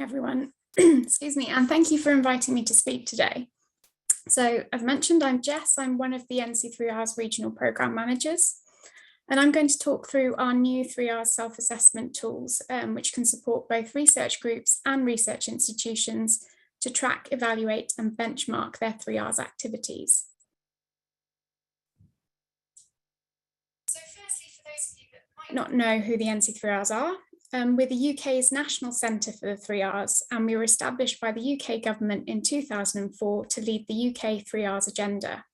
Everyone, excuse me, and thank you for inviting me to speak today. So as mentioned, I'm Jess. I'm one of the NC3Rs regional program managers, and I'm going to talk through our new 3Rs self-assessment tools, which can support both research groups and research institutions to track, evaluate, and benchmark their 3Rs activities. So firstly, for those of you that might not know who the NC3Rs are, we're the UK's national centre for the 3Rs, and we were established by the UK government in 2004 to lead the UK 3Rs agenda.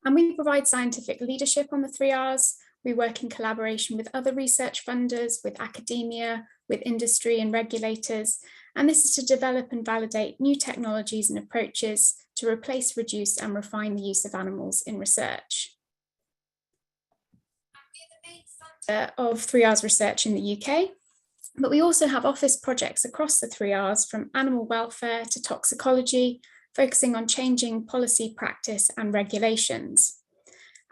And we provide scientific leadership on the 3Rs. We work in collaboration with other research funders, with academia, with industry and regulators. And this is to develop and validate new technologies and approaches to replace, reduce, and refine the use of animals in research. Of 3Rs research in the UK, but we also have office projects across the 3Rs, from animal welfare to toxicology, focusing on changing policy, practice and regulations.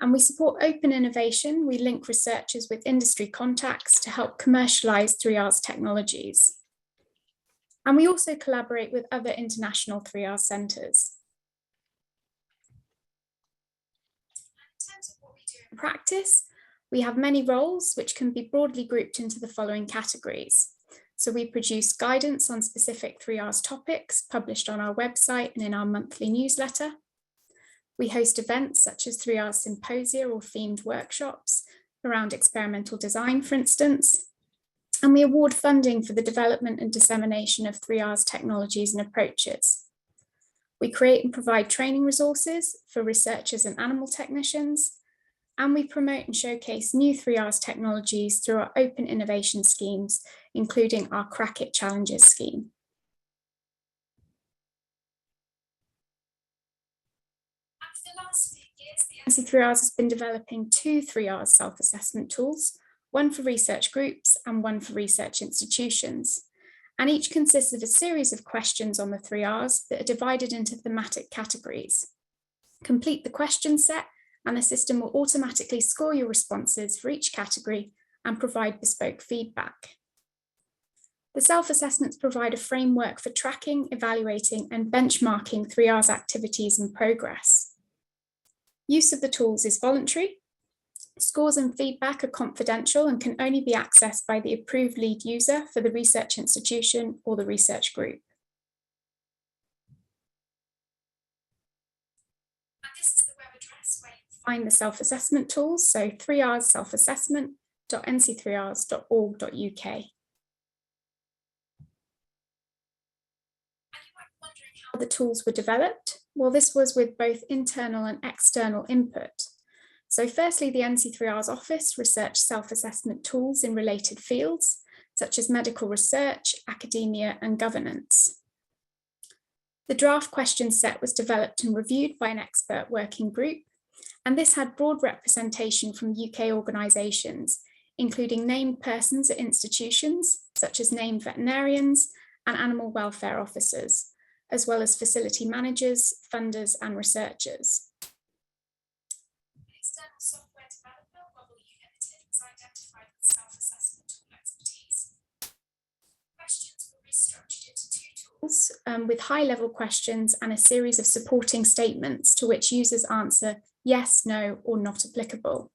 And we support open innovation. We link researchers with industry contacts to help commercialise 3Rs technologies. And we also collaborate with other international 3Rs centres. In terms of what we do in practice, we have many roles which can be broadly grouped into the following categories. So we produce guidance on specific 3Rs topics published on our website and in our monthly newsletter. We host events such as 3Rs Symposia or themed workshops around experimental design, for instance. And we award funding for the development and dissemination of 3Rs technologies and approaches. We create and provide training resources for researchers and animal technicians. And we promote and showcase new 3Rs technologies through our open innovation schemes, including our Crack It Challenges scheme. And for the last few years, the NC3Rs has been developing two 3Rs self-assessment tools, one for research groups and one for research institutions. And each consists of a series of questions on the 3Rs that are divided into thematic categories. Complete the question set, and the system will automatically score your responses for each category and provide bespoke feedback. The self-assessments provide a framework for tracking, evaluating, and benchmarking 3Rs activities and progress. Use of the tools is voluntary. Scores and feedback are confidential and can only be accessed by the approved lead user for the research institution or the research group. Find the self-assessment tools, so 3Rs self-assessment.nc3rs.org.uk. And you might be wondering how the tools were developed. Well, this was with both internal and external input. So firstly, the NC3Rs office researched self-assessment tools in related fields, such as medical research, academia, and governance. The draft question set was developed and reviewed by an expert working group, and this had broad representation from UK organisations, including named persons at institutions, such as named veterinarians and animal welfare officers, as well as facility managers, funders and researchers. External software developer, OLAW Limited, was identified with self-assessment tool expertise. Questions were restructured into two tools with high-level questions and a series of supporting statements to which users answer yes, no, or not applicable.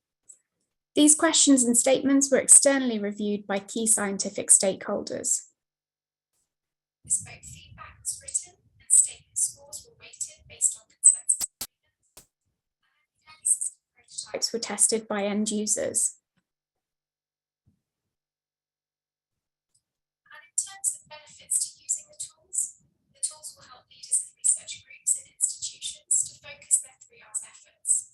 These questions and statements were externally reviewed by key scientific stakeholders. Bespoke feedback was written and statement scores were weighted based on consensus agreements, and early system prototypes were tested by end users. And in terms of benefits to using the tools will help leaders of research groups and institutions to focus their 3Rs efforts.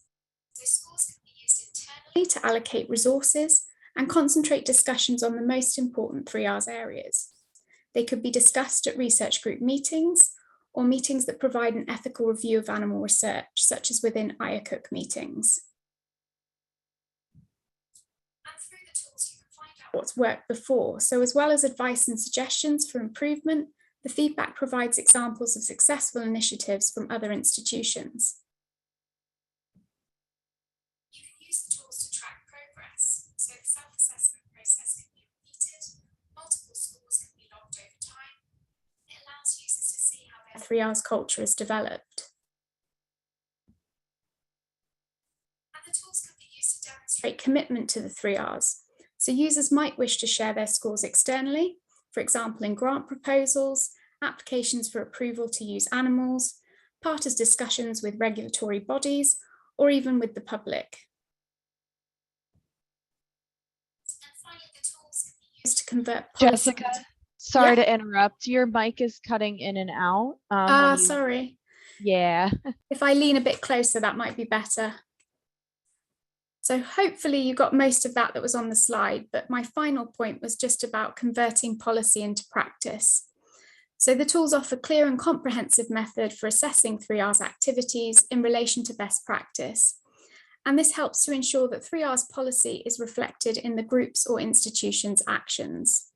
So scores can be used internally to allocate resources and concentrate discussions on the most important 3Rs areas. They could be discussed at research group meetings or meetings that provide an ethical review of animal research, such as within AWIC meetings. And through the tools, you can find out what's worked before. So as well as advice and suggestions for improvement, the feedback provides examples of successful initiatives from other institutions. You can use the tools to track progress. So the self-assessment process can be repeated, multiple scores can be logged over time, 3Rs culture is developed. And the tools can be used to demonstrate commitment to the 3Rs. So users might wish to share their scores externally, for example, in grant proposals, applications for approval to use animals, part as discussions with regulatory bodies, or even with the public. And finally, the tools can be used to convert policy. Jessica, sorry to interrupt. Your mic is cutting in and out. Sorry. Yeah. If I lean a bit closer, that might be better. So hopefully you got most of that was on the slide, but my final point was just about converting policy into practice. So the tools offer clear and comprehensive method for assessing 3Rs activities in relation to best practice. And this helps to ensure that 3Rs policy is reflected in the group's or institution's actions.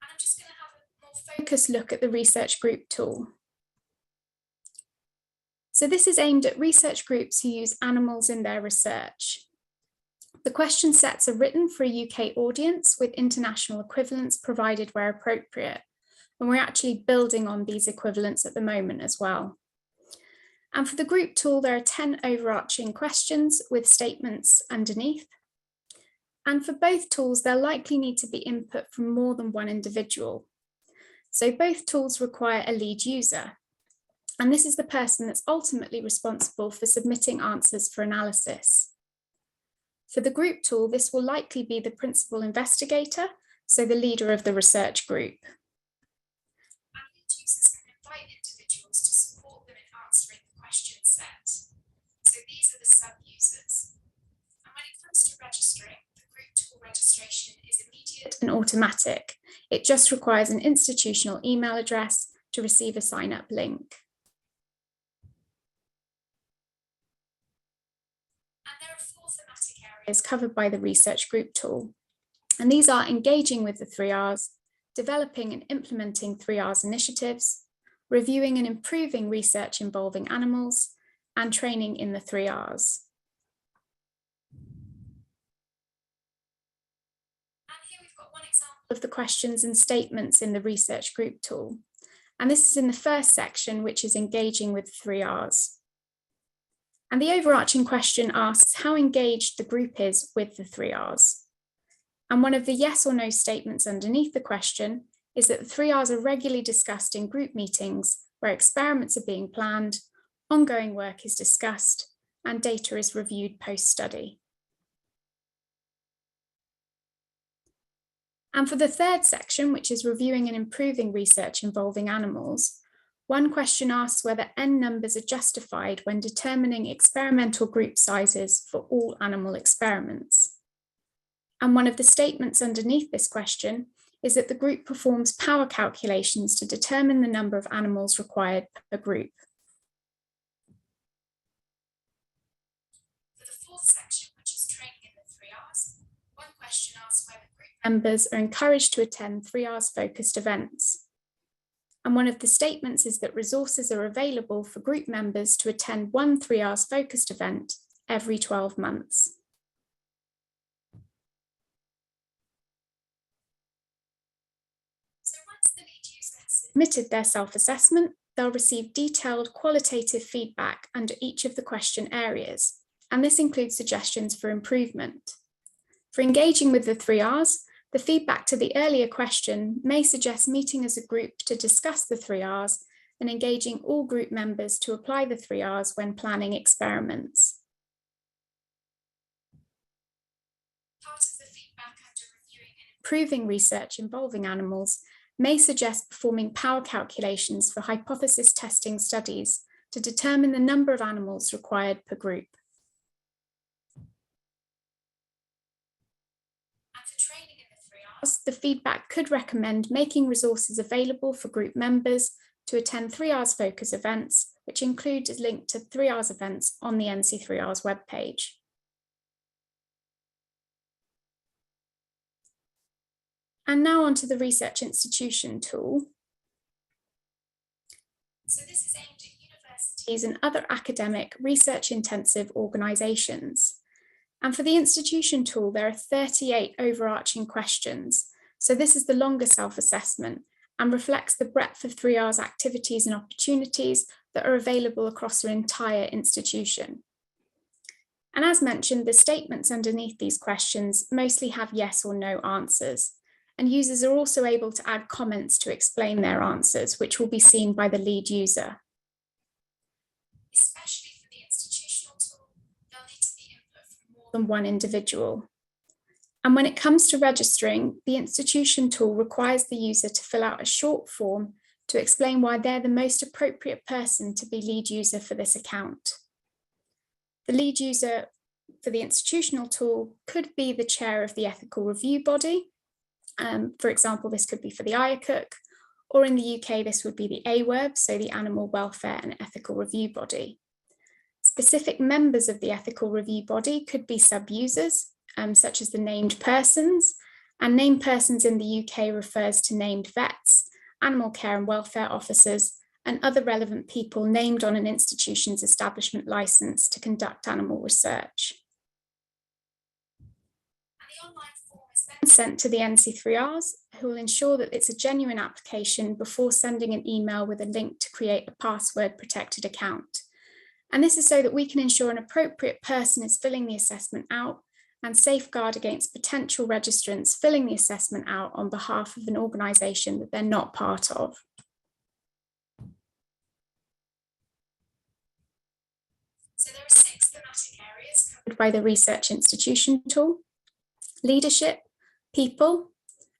And I'm just going to have a more focused look at the research group tool. So this is aimed at research groups who use animals in their research. The question sets are written for a UK audience with international equivalents provided where appropriate. And we're actually building on these equivalents at the moment as well. And for the group tool, there are 10 overarching questions with statements underneath. And for both tools, there likely need to be input from more than one individual. So both tools require a lead user. And this is the person that's ultimately responsible for submitting answers for analysis. For the group tool, this will likely be the principal investigator, so the leader of the research group. And lead users can invite individuals to support them in answering the question set. So these are the sub-users. And when it comes to registering, the group tool registration is immediate and automatic. It just requires an institutional email address to receive a sign-up link. Is covered by the research group tool. And these are engaging with the 3Rs, developing and implementing 3Rs initiatives, reviewing and improving research involving animals, and training in the 3Rs. And here we've got one example of the questions and statements in the research group tool. And this is in the first section, which is engaging with 3Rs. And the overarching question asks how engaged the group is with the 3Rs. And one of the yes or no statements underneath the question is that the 3Rs are regularly discussed in group meetings where experiments are being planned, ongoing work is discussed, and data is reviewed post-study. And for the third section, which is reviewing and improving research involving animals, one question asks whether N numbers are justified when determining experimental group sizes for all animal experiments. And one of the statements underneath this question is that the group performs power calculations to determine the number of animals required per group. For the fourth section, which is training in the 3Rs, one question asks whether group members are encouraged to attend 3Rs focused events. And one of the statements is that resources are available for group members to attend one 3Rs focused event every 12 months. So once the lead user has submitted their self-assessment, they'll receive detailed qualitative feedback under each of the question areas. And this includes suggestions for improvement. For engaging with the 3Rs, the feedback to the earlier question may suggest meeting as a group to discuss the 3Rs and engaging all group members to apply the 3Rs when planning experiments. Part of the feedback after reviewing and improving research involving animals may suggest performing power calculations for hypothesis testing studies to determine the number of animals required per group. The feedback could recommend making resources available for group members to attend 3Rs focus events, which include a link to 3Rs events on the NC3Rs webpage. And now onto the research institution tool. So this is aimed at universities and other academic research-intensive organisations. And for the institution tool, there are 38 overarching questions. So this is the longer self-assessment, and reflects the breadth of 3R's activities and opportunities that are available across your entire institution. And as mentioned, the statements underneath these questions mostly have yes or no answers, and users are also able to add comments to explain their answers, which will be seen by the lead user. Especially for the institutional tool, there'll need to be input from more than one individual. And when it comes to registering, the institution tool requires the user to fill out a short form to explain why they're the most appropriate person to be lead user for this account. The lead user for the institutional tool could be the chair of the ethical review body. For example, this could be for the AWIC, or in the UK, this would be the AWERB, so the Animal Welfare and Ethical Review Body. Specific members of the ethical review body could be sub-users, such as the named persons, and named persons in the UK refers to named vets, animal care and welfare officers, and other relevant people named on an institution's establishment license to conduct animal research. And the online form is then sent to the NC3Rs, who will ensure that it's a genuine application before sending an email with a link to create a password-protected account. And this is so that we can ensure an appropriate person is filling the assessment out and safeguard against potential registrants filling the assessment out on behalf of an organisation that they're not part of. So there are 6 thematic areas covered by the Research Institution tool: leadership, people,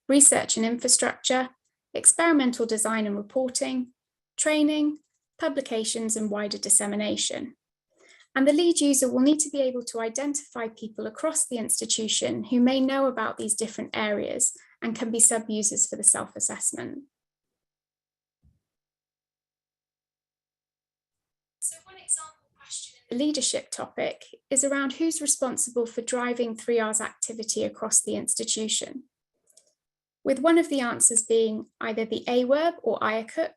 research and infrastructure, experimental design and reporting, training, publications and wider dissemination. And the lead user will need to be able to identify people across the institution who may know about these different areas and can be sub-users for the self-assessment. So one example question in the leadership topic is around who's responsible for driving 3R's activity across the institution, with one of the answers being either the AWERB or AWIC,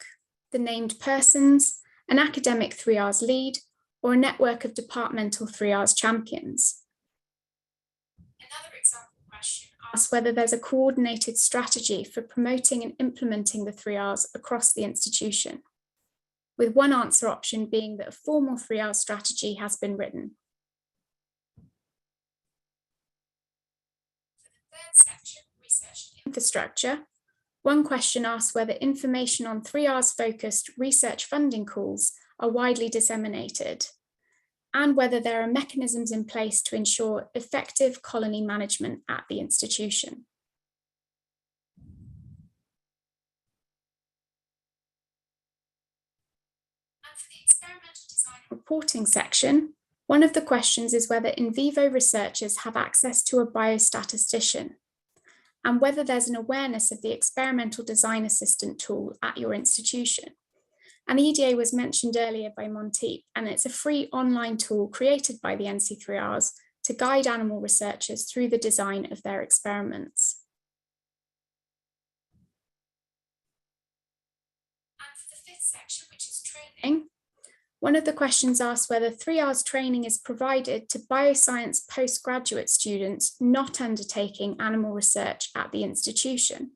the named persons, an academic 3R's lead, or a network of departmental 3R's champions. Another example question asks whether there's a coordinated strategy for promoting and implementing the 3R's across the institution, with one answer option being that a formal 3R strategy has been written. For the third section, research and infrastructure, one question asks whether information on 3R's focused research funding calls are widely disseminated, and whether there are mechanisms in place to ensure effective colony management at the institution. And for the experimental design reporting section, one of the questions is whether in vivo researchers have access to a biostatistician, and whether there's an awareness of the experimental design assistant tool at your institution. And the EDA was mentioned earlier by Monteep, and it's a free online tool created by the NC3Rs to guide animal researchers through the design of their experiments. And for the 5th section, which is training, one of the questions asks whether 3Rs training is provided to bioscience postgraduate students not undertaking animal research at the institution.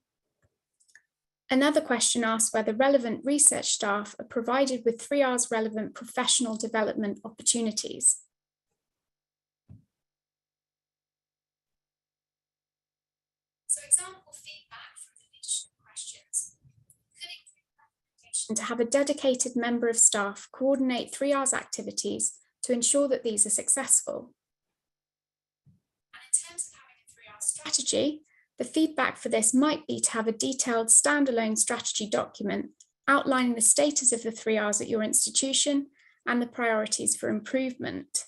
Another question asks whether relevant research staff are provided with 3R's relevant professional development opportunities. So example feedback from the leadership questions could include a recommendation to have a dedicated member of staff coordinate 3R's activities to ensure that these are successful. And in terms of having a 3R strategy, the feedback for this might be to have a detailed standalone strategy document outlining the status of the 3Rs at your institution and the priorities for improvement.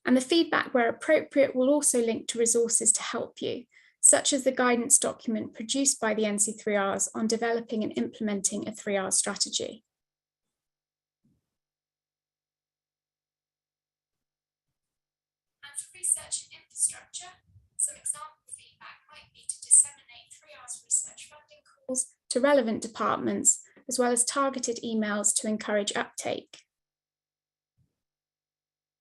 And the feedback, where appropriate, will also link to resources to help you, such as the guidance document produced by the NC3Rs on developing and implementing a 3R strategy. And for research and infrastructure, some examples disseminate 3R's research funding calls to relevant departments, as well as targeted emails to encourage uptake.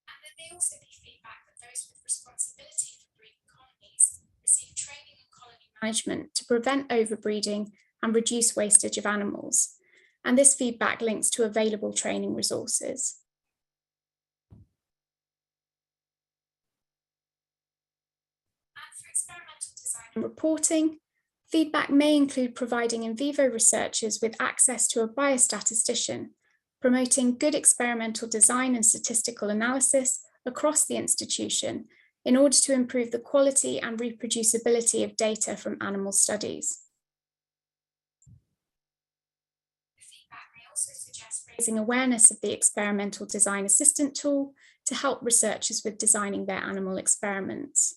And there may also be feedback that those with responsibility for breeding colonies receive training in colony management to prevent overbreeding and reduce wastage of animals. And this feedback links to available training resources. And for experimental design and reporting, feedback may include providing in vivo researchers with access to a biostatistician, promoting good experimental design and statistical analysis across the institution in order to improve the quality and reproducibility of data from animal studies. The feedback may also suggest raising awareness of the experimental design assistant tool to help researchers with designing their animal experiments.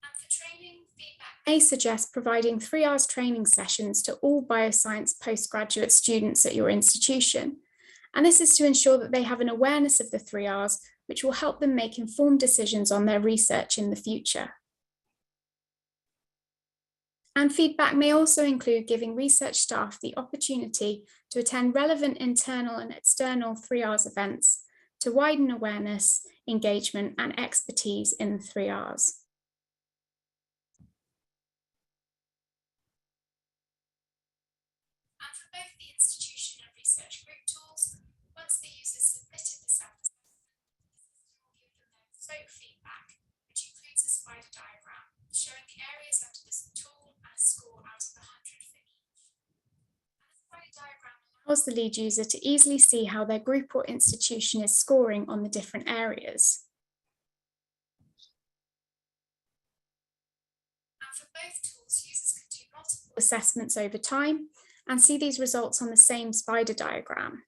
And for training, feedback may suggest providing 3Rs training sessions to all bioscience postgraduate students at your institution. And this is to ensure that they have an awareness of the 3Rs, which will help them make informed decisions on their research in the future. And feedback may also include giving research staff the opportunity to attend relevant internal and external 3Rs events to widen awareness, engagement, and expertise in the 3Rs. And for both the institution and research group tools, once the users submitted the self-assessment, the system will give them their bespoke feedback, which includes a spider diagram showing the areas under this tool and a score out of 100 for each. And the spider diagram allows the lead user to easily see how their group or institution is scoring on the different areas. And for both tools, users can do multiple assessments over time and see these results on the same spider diagram.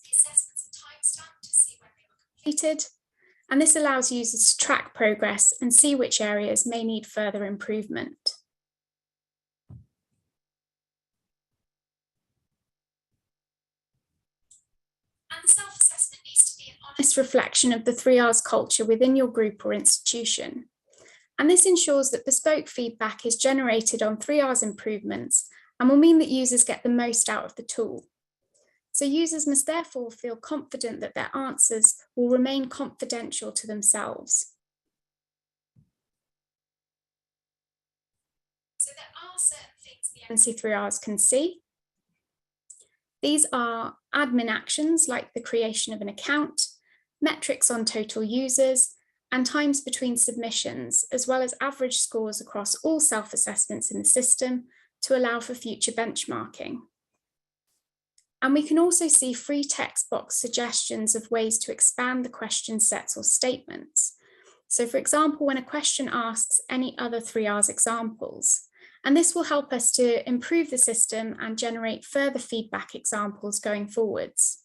The assessments are timestamped to see when they were completed, and this allows users to track progress and see which areas may need further improvement. And the self-assessment needs to be an honest reflection of the 3Rs culture within your group or institution. And this ensures that bespoke feedback is generated on 3Rs improvements and will mean that users get the most out of the tool. So users must therefore feel confident that their answers will remain confidential to themselves. So there are certain things the NC3Rs can see. These are admin actions like the creation of an account, metrics on total users, and times between submissions, as well as average scores across all self-assessments in the system to allow for future benchmarking. And we can also see free text box suggestions of ways to expand the question sets or statements. So for example, when a question asks any other 3Rs examples, and this will help us to improve the system and generate further feedback examples going forwards.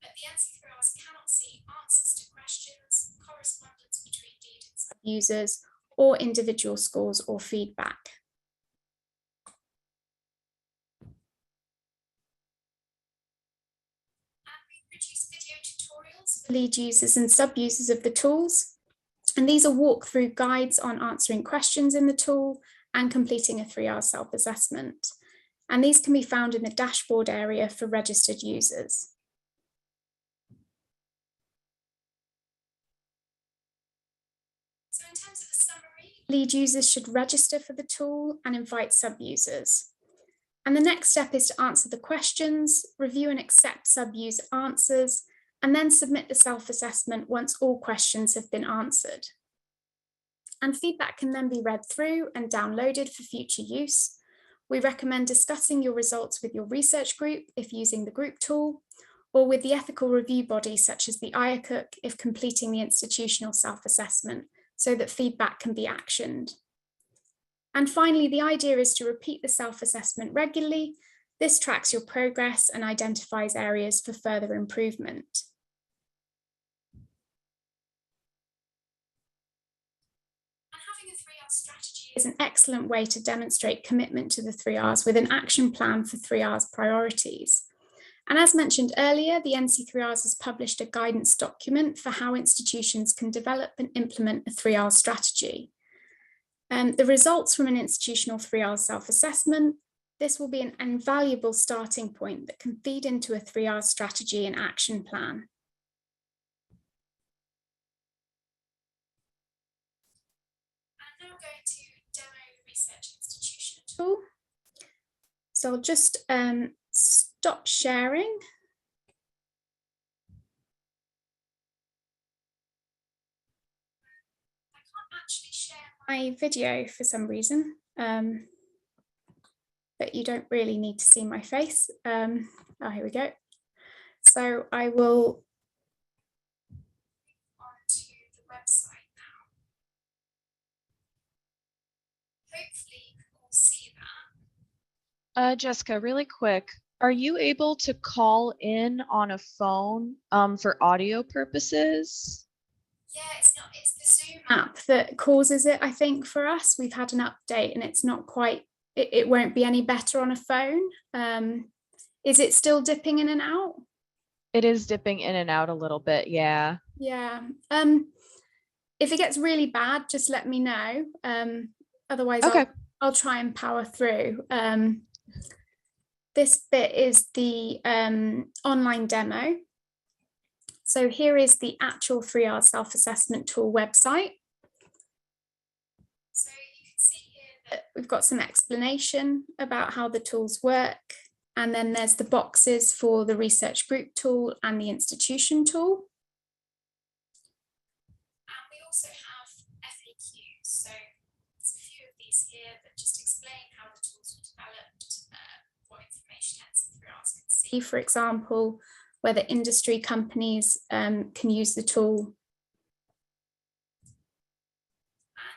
But the NC3Rs cannot see answers to questions, correspondence between lead and sub-users, or individual scores or feedback. Produce video tutorials for lead users and sub-users of the tools. And these are walkthrough guides on answering questions in the tool and completing a 3R self-assessment. And these can be found in the dashboard area for registered users. So in terms of the summary, lead users should register for the tool and invite sub-users. And the next step is to answer the questions, review and accept sub-user answers, and then submit the self-assessment once all questions have been answered. And feedback can then be read through and downloaded for future use. We recommend discussing your results with your research group if using the group tool, or with the ethical review body such as the AWIC if completing the institutional self-assessment, so that feedback can be actioned. And finally, the idea is to repeat the self-assessment regularly. This tracks your progress and identifies areas for further improvement. And having a 3R strategy is an excellent way to demonstrate commitment to the 3Rs with an action plan for 3Rs priorities. And as mentioned earlier, the NC3Rs has published a guidance document for how institutions can develop and implement a 3R strategy. The results from an institutional 3R self-assessment, this will be an invaluable starting point that can feed into a 3R strategy and action plan. tool. So I'll just stop sharing. I can't actually share my video for some reason, but you don't really need to see my face. Oh, here we go. So I will onto the website now. Hopefully you can all see that. Jessica, really quick, are you able to call in on a phone for audio purposes? Yeah, it's the Zoom app that causes it, I think, for us. We've had an update and it's not quite, it won't be any better on a phone. Is it still dipping in and out? It is dipping in and out a little bit, yeah. Yeah. If it gets really bad, just let me know. Otherwise, Okay. I'll try and power through. This bit is the online demo. So here is the actual 3R self-assessment tool website. So you can see here that we've got some explanation about how the tools work. And then there's the boxes for the research group tool and the institution tool. And we also have FAQs. So there's a few of these here that just explain how the tools were developed, what information NC3Rs can see. For example, whether industry companies can use the tool. And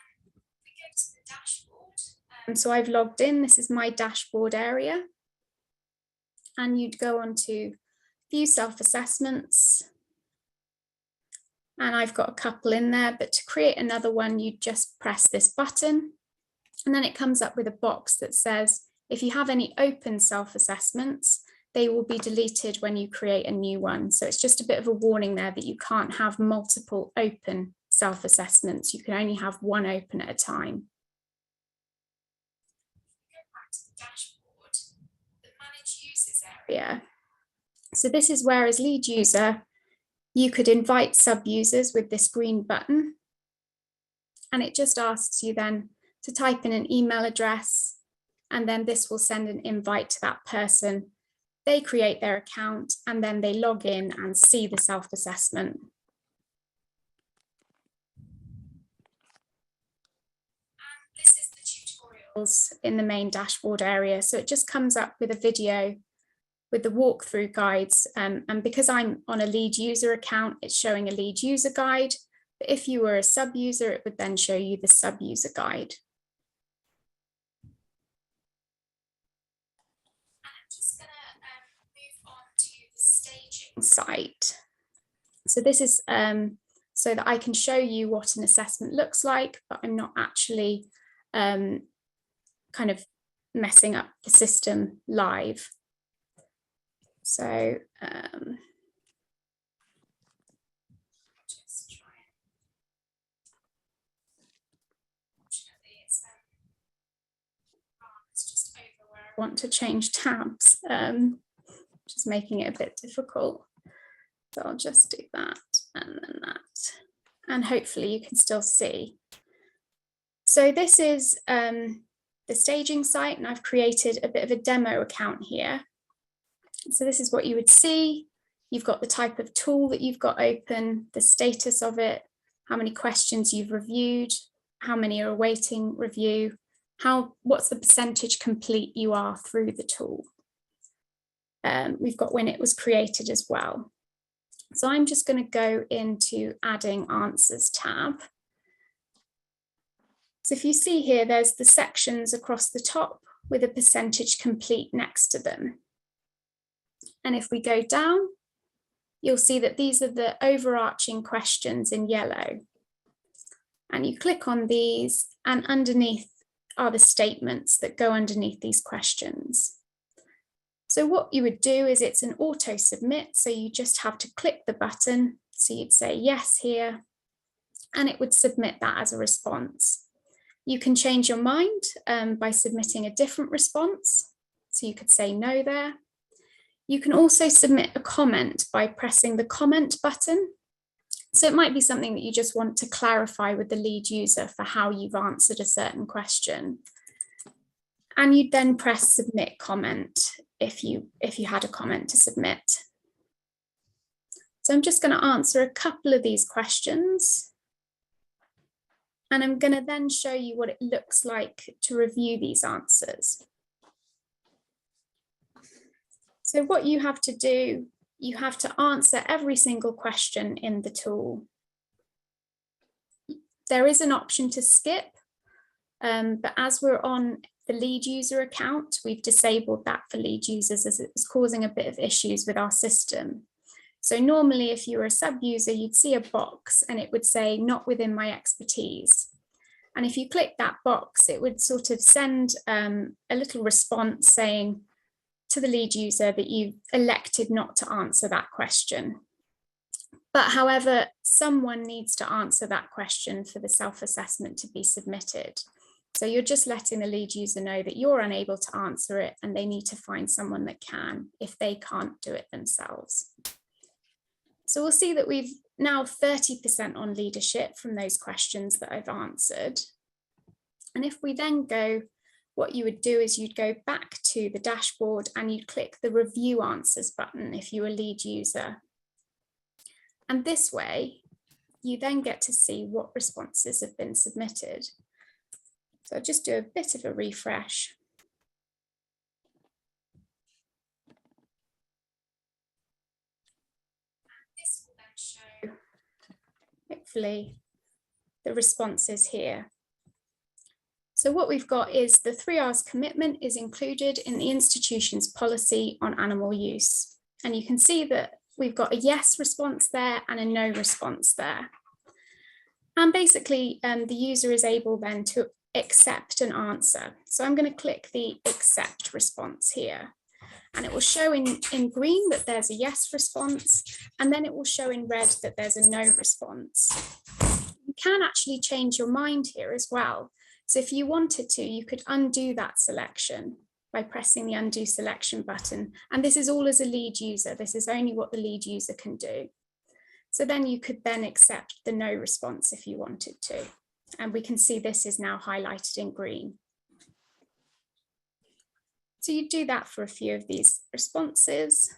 we go to the dashboard. So I've logged in. This is my dashboard area. And you'd go on to view self-assessments. And I've got a couple in there, but to create another one, you just press this button. And then it comes up with a box that says, if you have any open self-assessments, they will be deleted when you create a new one. So it's just a bit of a warning there that you can't have multiple open self-assessments. You can only have one open at a time. Go back to the dashboard, the manage users area. So this is where, as lead user, you could invite sub-users with this green button. And it just asks you then to type in an email address, and then this will send an invite to that person. They create their account and then they log in and see the self-assessment. And this is the tutorials in the main dashboard area. So it just comes up with a video with the walkthrough guides. And because I'm on a lead user account, it's showing a lead user guide. But if you were a sub-user, it would then show you the sub-user guide. Staging site. So this is so that I can show you what an assessment looks like, but I'm not actually kind of messing up the system live. So just try and, unfortunately it's just over where I want to change tabs. Just making it a bit difficult. So I'll just do that and then that. And hopefully you can still see. So this is the staging site, and I've created a bit of a demo account here. So this is what you would see. You've got the type of tool that you've got open, the status of it, how many questions you've reviewed, how many are awaiting review, what's the percentage complete you are through the tool. We've got when it was created as well. So I'm just going to go into adding answers tab. So if you see here, there's the sections across the top with a percentage complete next to them. And if we go down, you'll see that these are the overarching questions in yellow. And you click on these, and underneath are the statements that go underneath these questions. So what you would do is it's an auto submit. So you just have to click the button. So you'd say yes here, and it would submit that as a response. You can change your mind by submitting a different response. So you could say no there. You can also submit a comment by pressing the comment button. So it might be something that you just want to clarify with the lead user for how you've answered a certain question. And you'd then press submit comment if you had a comment to submit. So I'm just going to answer a couple of these questions. And I'm going to then show you what it looks like to review these answers. So what you have to do, you have to answer every single question in the tool. There is an option to skip, but as we're on the lead user account, we've disabled that for lead users as it was causing a bit of issues with our system. So normally if you were a sub-user, you'd see a box and it would say not within my expertise. And if you click that box, it would sort of send a little response saying to the lead user that you elected not to answer that question. But however, someone needs to answer that question for the self-assessment to be submitted. So you're just letting the lead user know that you're unable to answer it and they need to find someone that can if they can't do it themselves. So we'll see that we've now 30% on leadership from those questions that I've answered. And if we then go, what you would do is you'd go back to the dashboard and you'd click the review answers button if you're a lead user. And this way, you then get to see what responses have been submitted. So I'll just do a bit of a refresh. This will then show, hopefully, the responses here. So what we've got is the 3Rs commitment is included in the institution's policy on animal use. And you can see that we've got a yes response there and a no response there. And basically, the user is able then to accept an answer. So I'm going to click the accept response here. And it will show in green that there's a yes response, and then it will show in red that there's a no response. You can actually change your mind here as well. So if you wanted to, you could undo that selection by pressing the undo selection button. And this is all as a lead user. This is only what the lead user can do. So then you could then accept the no response if you wanted to. And we can see this is now highlighted in green. So you'd do that for a few of these responses.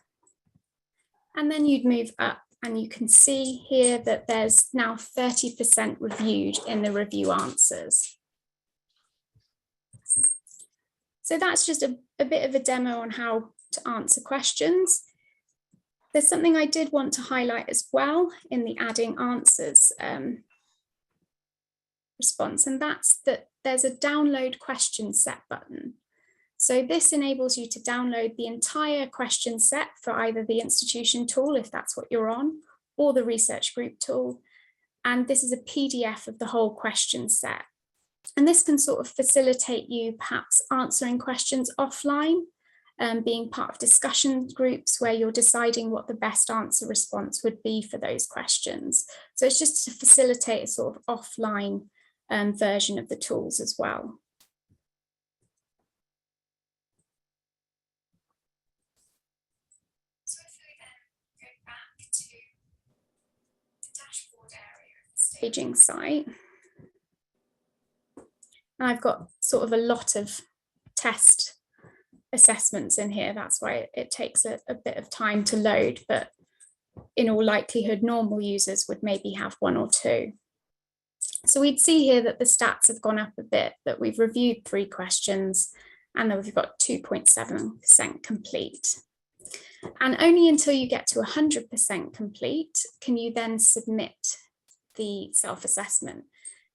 And then you'd move up and you can see here that there's now 30% reviewed in the review answers. So that's just a bit of a demo on how to answer questions. There's something I did want to highlight as well in the adding answers response, and that's that there's a download question set button. So this enables you to download the entire question set for either the institution tool, if that's what you're on, or the research group tool. And this is a PDF of the whole question set. And this can sort of facilitate you perhaps answering questions offline, being part of discussion groups where you're deciding what the best answer response would be for those questions. So it's just to facilitate a sort of offline version of the tools as well. So if we then go back to the dashboard area of the staging site, I've got sort of a lot of test assessments in here. That's why it takes a bit of time to load, but in all likelihood, normal users would maybe have one or two. So we'd see here that the stats have gone up a bit, that we've reviewed 3 questions and that we've got 2.7% complete. And only until you get to 100% complete can you then submit the self-assessment.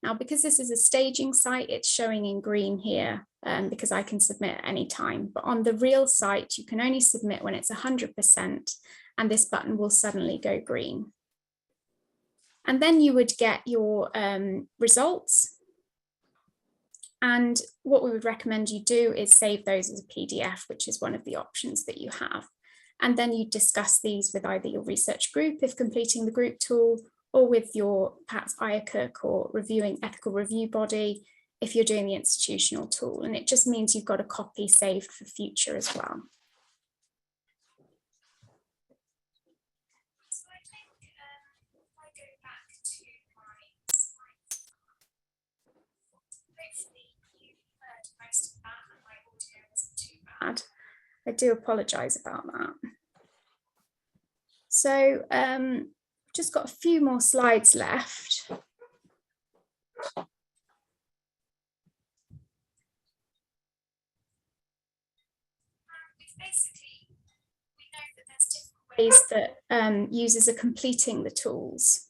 Now, because this is a staging site, it's showing in green here because I can submit at any time. But on the real site, you can only submit when it's 100%, and this button will suddenly go green. And then you would get your results. And what we would recommend you do is save those as a PDF, which is one of the options that you have. And then you discuss these with either your research group if completing the group tool, or with your perhaps AWIC or reviewing ethical review body if you're doing the institutional tool. And it just means you've got a copy saved for future as well. So I think if I go back to my slides, hopefully you heard most of that and my audio bad. I do apologise about that. So just got a few more slides left. Basically, we know that there's different ways that users are completing the tools.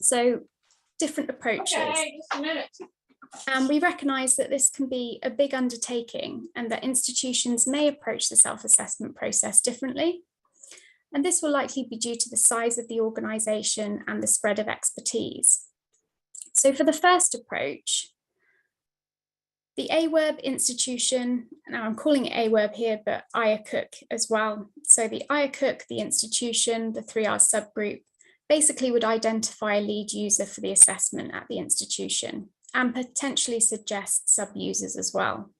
So different approaches. Okay, just a minute. And we recognise that this can be a big undertaking and that institutions may approach the self-assessment process differently. And this will likely be due to the size of the organisation and the spread of expertise. So for the first approach, the AWIC institution, now I'm calling it AWIC here, but AWIC as well. So the AWIC, the institution, the 3Rs subgroup, basically would identify a lead user for the assessment at the institution and potentially suggest sub-users as well.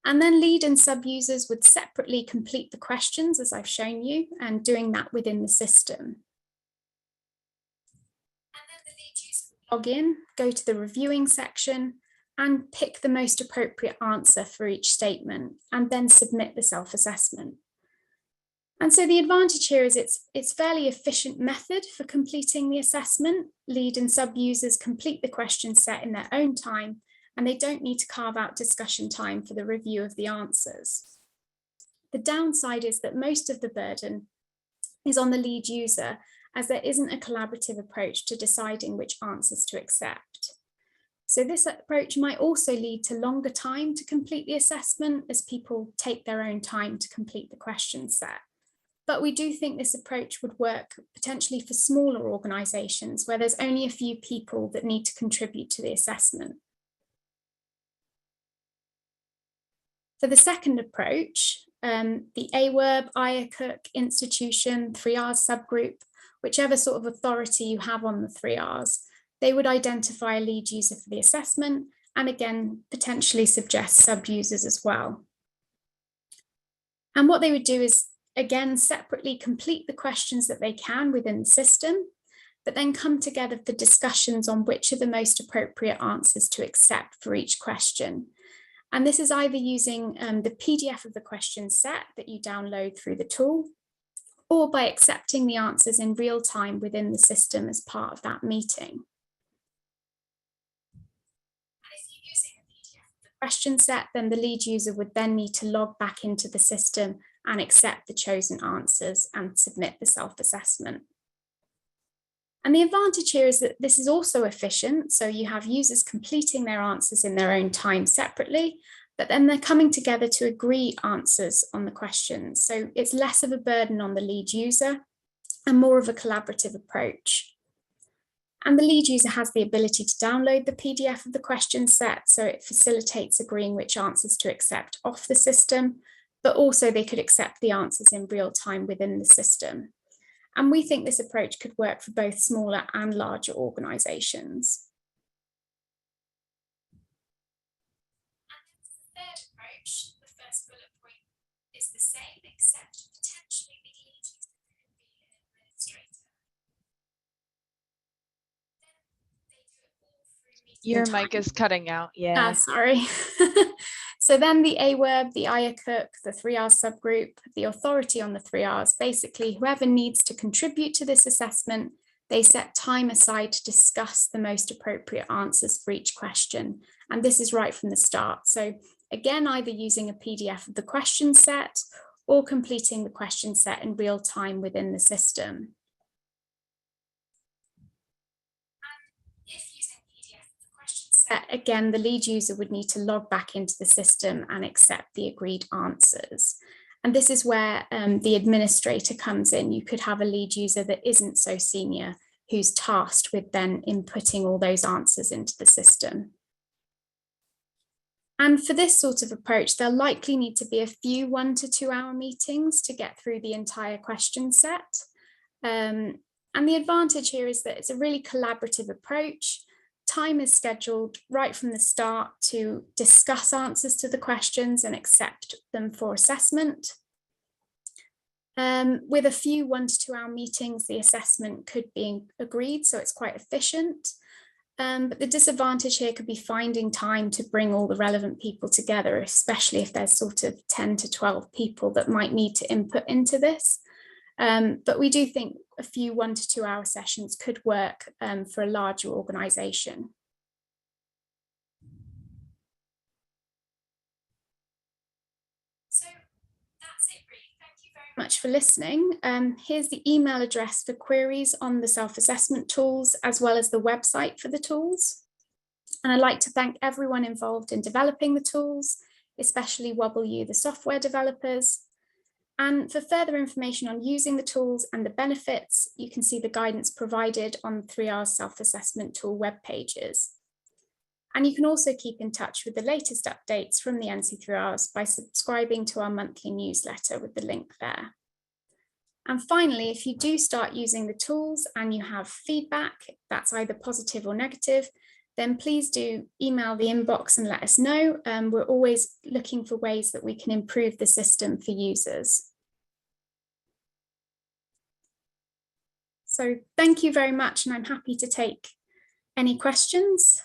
And then lead and sub-users would separately complete the questions, as I've shown you, and doing that within the system. And then the lead user would log in, go to the reviewing section, and pick the most appropriate answer for each statement, and then submit the self-assessment. And so the advantage here is it's fairly efficient method for completing the assessment. Lead and sub-users complete the question set in their own time, and they don't need to carve out discussion time for the review of the answers. The downside is that most of the burden is on the lead user, as there isn't a collaborative approach to deciding which answers to accept. So this approach might also lead to longer time to complete the assessment as people take their own time to complete the question set. But we do think this approach would work potentially for smaller organisations where there's only a few people that need to contribute to the assessment. For the second approach, the AWIC, AWIC institution, 3Rs subgroup, whichever sort of authority you have on the 3Rs, they would identify a lead user for the assessment and again, potentially suggest sub-users as well. And what they would do is, again, separately complete the questions that they can within the system, but then come together for discussions on which are the most appropriate answers to accept for each question. And this is either using the PDF of the question set that you download through the tool, or by accepting the answers in real time within the system as part of that meeting. And if you're using a PDF of the question set, then the lead user would then need to log back into the system and accept the chosen answers and submit the self-assessment. And the advantage here is that this is also efficient. So you have users completing their answers in their own time separately, but then they're coming together to agree answers on the questions. So it's less of a burden on the lead user and more of a collaborative approach. And the lead user has the ability to download the PDF of the question set, so it facilitates agreeing which answers to accept off the system, but also they could accept the answers in real time within the system. And we think this approach could work for both smaller and larger organisations. And the third approach, the first bullet point, is the same, except potentially the lead user could be an administrator. Then they do it all through meeting Your time. mic is cutting out. Yeah. Sorry. So then the AWIC, the AWIC, the 3Rs subgroup, the authority on the 3Rs, basically whoever needs to contribute to this assessment, they set time aside to discuss the most appropriate answers for each question. And this is right from the start. So again, either using a PDF of the question set or completing the question set in real time within the system. Again, the lead user would need to log back into the system and accept the agreed answers. And this is where the administrator comes in. You could have a lead user that isn't so senior, who's tasked with then inputting all those answers into the system. And for this sort of approach, there'll likely need to be a few 1 to 2 hour meetings to get through the entire question set. And the advantage here is that it's a really collaborative approach. Time is scheduled right from the start to discuss answers to the questions and accept them for assessment. With a few 1 to 2 hour meetings, the assessment could be agreed, so it's quite efficient. But the disadvantage here could be finding time to bring all the relevant people together, especially if there's sort of 10 to 12 people that might need to input into this. But we do think a few 1 to 2 hour sessions could work for a larger organisation. So that's it really. Thank you very much for listening. Here's the email address for queries on the self-assessment tools, as well as the website for the tools. And I'd like to thank everyone involved in developing the tools, especially WOBBLU, the software developers. And for further information on using the tools and the benefits, you can see the guidance provided on 3Rs self-assessment tool web pages. And you can also keep in touch with the latest updates from the NC3Rs by subscribing to our monthly newsletter with the link there. And finally, if you do start using the tools and you have feedback, that's either positive or negative, then please do email the inbox and let us know. We're always looking for ways that we can improve the system for users. So thank you very much, and I'm happy to take any questions.